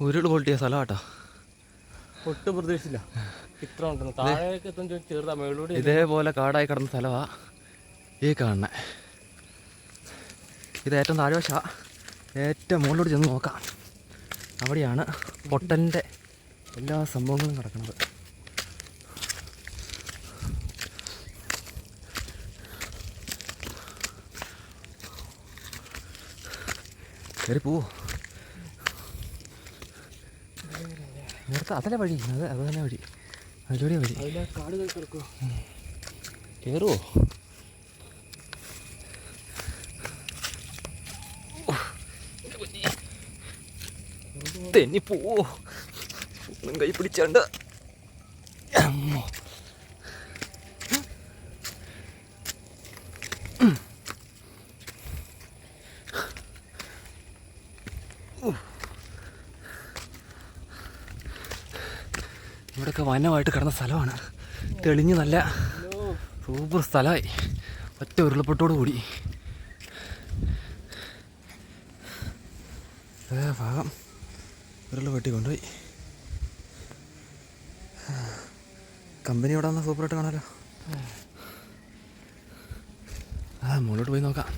ഉരുൾ പൊട്ടിയ സ്ഥലം കേട്ടോ. ഒട്ടും പ്രതീക്ഷിച്ചില്ല ഇത്ര ഉണ്ടെന്ന്. താഴേക്ക് എത്തും ചെറുതാ, മേളൂടെ ഇതേപോലെ കാടായി കിടന്ന സ്ഥലമാണ് ഈ കാണുന്നത്. ഇത് ഏറ്റവും താഴ്വശ. ഏറ്റവും മുകളിലോട്ട് ചെന്ന് നോക്കാം. അവിടെയാണ് പൊട്ടലിൻ്റെ എല്ലാ സംഭവങ്ങളും കിടക്കുന്നത്. കയറി പോവോ? നേരത്തെ അതല്ലേ വഴി, അത് തന്നെ വഴി, അതിലൂടെ വഴി. കയറുവോ? തെന്നി പോവോ? ഒന്നും കൈ പിടിച്ചാണ്ട്. ഇവിടെയൊക്കെ വനമായിട്ട് കിടന്ന സ്ഥലമാണ്. തെളിഞ്ഞ് നല്ല സൂപ്പർ സ്ഥലമായി. ഒറ്റ ഉരുളപ്പൊട്ടോട് കൂടി ഭാഗം ഉരുള വെട്ടി കൊണ്ടുപോയി. കമ്പനി ഇവിടെ വന്നാൽ സൂപ്പറായിട്ട് കാണാമല്ലോ. മുകളിലോട്ട് പോയി നോക്കാം.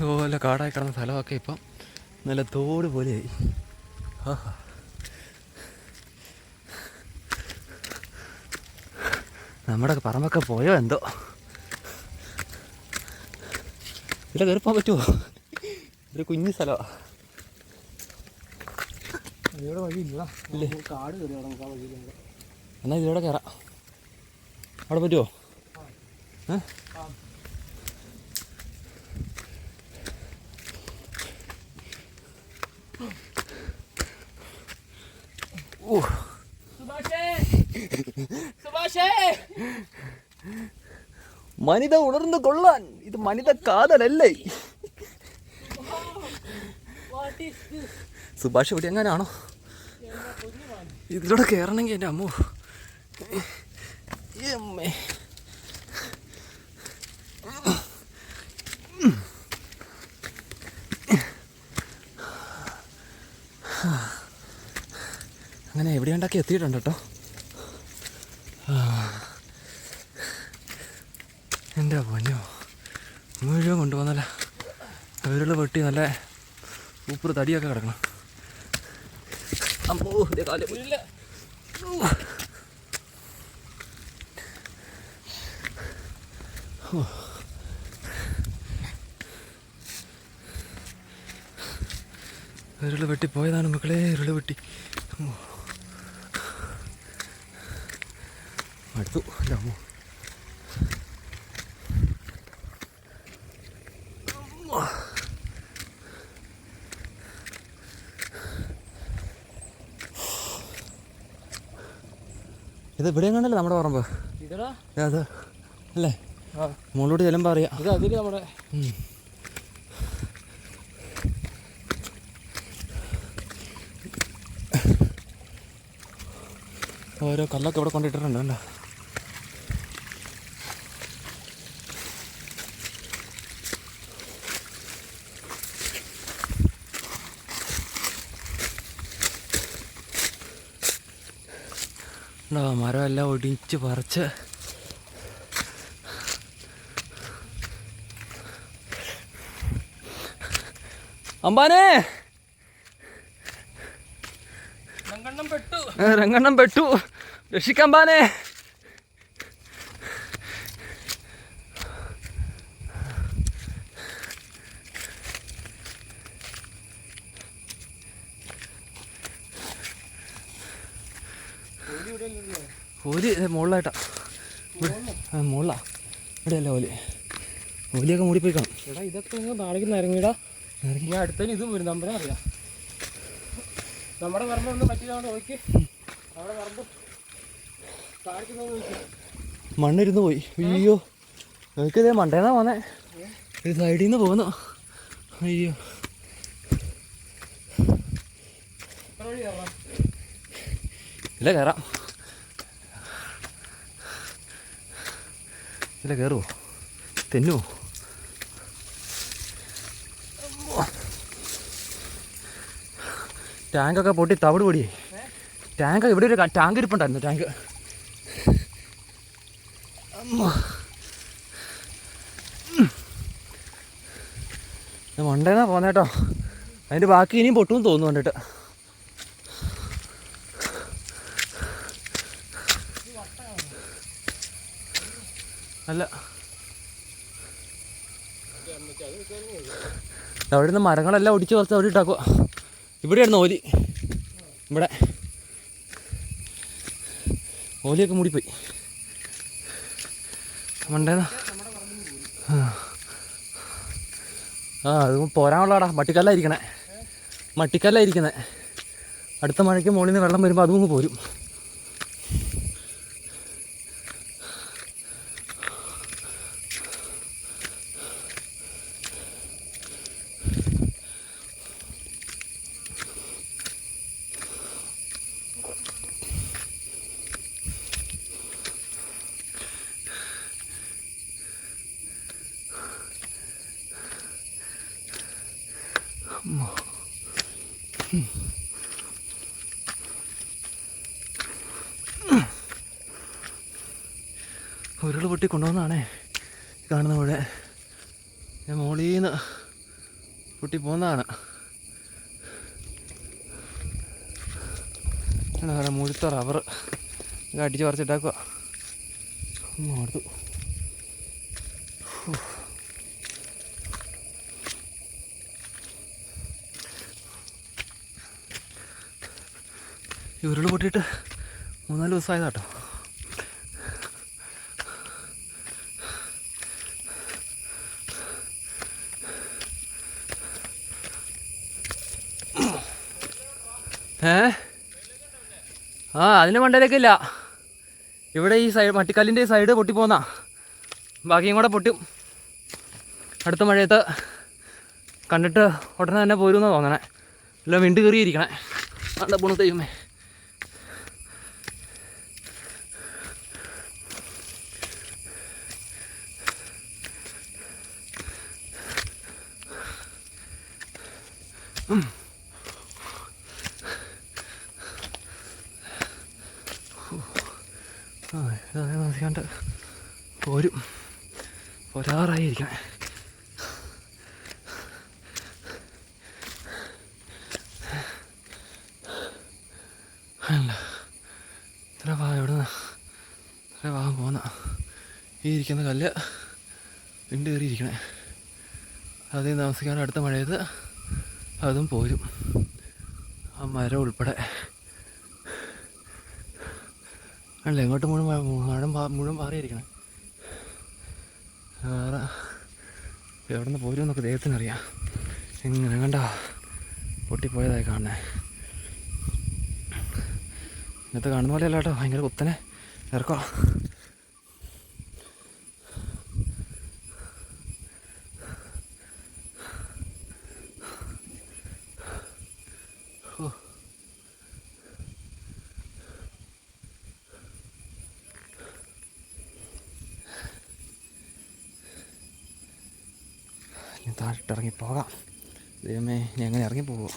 ഇതുപോലെ കാടായി കിടന്ന സ്ഥലമൊക്കെ ഇപ്പം നല്ല തോട് പോലെയായി. ആഹാ, നമ്മുടെ പറമ്പൊക്കെ പോയോ എന്തോ. ഇതിലെ കയറിപ്പോകാൻ പറ്റുമോ? ഒരു കുഞ്ഞു സ്ഥലമാണ്. ഇവിടെ വഴിയില്ല, കാട് കയറി നടക്കാൻ വഴിയില്ല. എന്നാൽ ഇതിലൂടെ കയറാം. അവിടെ പറ്റുമോ? മനിത ഉണർന്നു കൊള്ളാൻ. ഇത് മനിത കാതലല്ലേ? സുഭാഷ് ഇവിടെ എങ്ങനെയാണോ? ഇതിലൂടെ കയറണമെങ്കിൽ എൻ്റെ അമ്മോ. അങ്ങനെ എവിടെയുണ്ടാക്കി എത്തിയിട്ടുണ്ട് കേട്ടോ. എൻ്റെ പൊന്നോ, മുഴുവൻ കൊണ്ടുപോകുന്നല്ല. അവരുള്ള വെട്ടി നല്ല സൂപ്പർ തടിയൊക്കെ കിടക്കണം. അമ്മോ, ഇതേ കാലം ഇല്ല. ഉരുള് വെട്ടി പോയതാണ് മക്കളെ, ഉരുള് വെട്ടി. അടുത്തു അമ്മോ. ഇത് ഇവിടെ കണ്ടല്ലേ നമ്മുടെ പറമ്പ്? അത് അല്ലേ? മുകളിലോട്ട് ചെല്ലുമ്പോൾ അറിയാം. നമ്മുടെ ഓരോ കല്ലൊക്കെ ഇവിടെ കൊണ്ടിട്ടിട്ടുണ്ട്. കണ്ടോ? മരം എല്ലാം ഒടിച്ച് പറിച്ച് അമ്പാനെ രംഗണ്ണം പെട്ടു. രക്ഷിക്കമ്പാനെ. ഓലി മുകളിലായിട്ടാ. മുകളിലാ. ഇവിടെയല്ല ഓലി. ഓലിയൊക്കെ മൂടിപ്പോയി കാണും. എടാ, ഇതൊക്കെ നാളേക്ക് നിരങ്ങിടാ. ഞാൻ അടുത്തതിന് ഇതും വരും. നമ്പറേ അറിയാം. നമ്മുടെ പറമ്പൊന്നും പറ്റിയതാണ്. നോക്കി അവിടെ പറമ്പ് മണ്ണിരുന്ന് പോയി. അയ്യോ, നോക്കിയതേ മണ്ടേന്നാ പോന്നെ. ഇത് സൈഡിൽ നിന്ന് പോകുന്നു. അയ്യോ, ഇല്ല കയറാം. ഇല്ല കയറുമോ? തെന്നുമോ? ടാങ്കൊക്കെ പൊട്ടി തവിട് പൊടിയേ. ടാങ്ക് ഇവിടെ ഒരു ടാങ്ക് ഇരിപ്പുണ്ടായിരുന്നു. ടാങ്ക് മണ്ടേന്നാ പോന്നേട്ടോ. അതിൻ്റെ ബാക്കി ഇനിയും പൊട്ടുമെന്ന് തോന്നുന്നു കണ്ടിട്ട്. അല്ല, അവിടെ നിന്ന് മരങ്ങളെല്ലാം ഒടിച്ച് കുറച്ച് അവിടെ ഇട്ടാക്കുക. ഇവിടെയായിരുന്നു ഓലി. ഇവിടെ ഓലിയൊക്കെ മൂടിപ്പോയി. മണ്ടേന്നാ. അത് പോരാനുള്ളടാ. മട്ടിക്കല്ലായിരിക്കണേ. അടുത്ത മഴയ്ക്ക് മുകളിൽ നിന്ന് വെള്ളം വരുമ്പോൾ അതും പോരും. ഉരുൾ പൊട്ടി കൊണ്ടുവന്നാണേ കാണുന്ന പോലെ. ഞാൻ മോളിൽ നിന്ന് പൊട്ടി പോകുന്നതാണ്. കാരണം മുഴുത്ത റബ്ബർ അടിച്ച് പറിച്ചിട്ടാക്കുക. അടുത്തു ഈ ഉരുൾ പൊട്ടിയിട്ട് 3-4 ദിവസമായതാട്ടോ. അതിന് മണ്ടയിലേക്കില്ല. ഇവിടെ ഈ സൈഡ് മട്ടിക്കല്ലിൻ്റെ ഈ സൈഡ് പൊട്ടിപ്പോന്നാ. ബാക്കിയും കൂടെ പൊട്ടും. അടുത്ത മഴയത്ത് കണ്ടിട്ട് ഉടനെ തന്നെ പോരുമെന്നാണ് തോന്നണേ. എല്ലാം വിണ്ട് കയറിയിരിക്കണേ. നല്ല പോണ തെയ്യുമേ. താമസിക്കാണ്ട് പോരും. പോരാറായിരിക്കണേ. അല്ല, ഇത്ര ഭാഗം എവിടുന്ന ഇത്ര ഭാഗം പോന്ന ഈ ഇരിക്കുന്ന കല്ല് വിണ്ട് കയറിയിരിക്കണേ. അതിൽ താമസിക്കാണ്ട് അടുത്ത മഴയത്ത് അതും പോരും. ആ മരം ഉൾപ്പെടെ അല്ല, എങ്ങോട്ട് മുഴുവൻ പാറിയിരിക്കണേ. വേറെ എവിടെ നിന്ന് പോരുമെന്നൊക്കെ ദൈവത്തിനറിയാം. എങ്ങനെ കണ്ട പൊട്ടിപ്പോയതായി കാണണേ. ഇന്നത്തെ കാണുന്ന പോലെ അല്ല കേട്ടോ. ഭയങ്കര കുത്തനെ ഇറക്കോ. താഴോട്ടിറങ്ങി പോകാം. ദൈവമേ, ഇനി എങ്ങനെ ഇറങ്ങി പോകുമോ?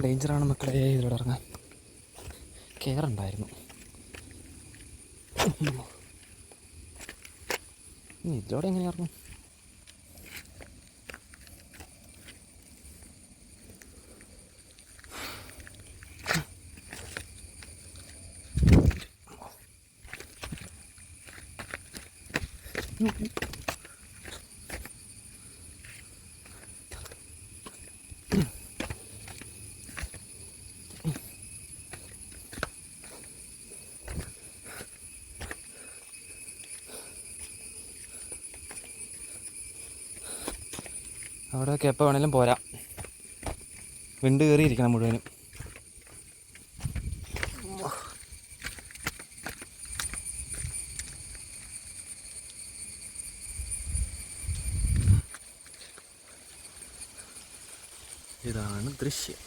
ഡേഞ്ചറാണ് മക്കളെ ഇതിലൂടെ ഇറങ്ങാൻ. കെയറുണ്ടായിരുന്നു. ഇതിലൂടെ എങ്ങനെ ഇറങ്ങും? അവിടെയൊക്കെ എപ്പോൾ വേണേലും പോരാ, വിണ്ട് കയറിയിരിക്കണം മുഴുവനും. ഇതാണ് ദൃശ്യം.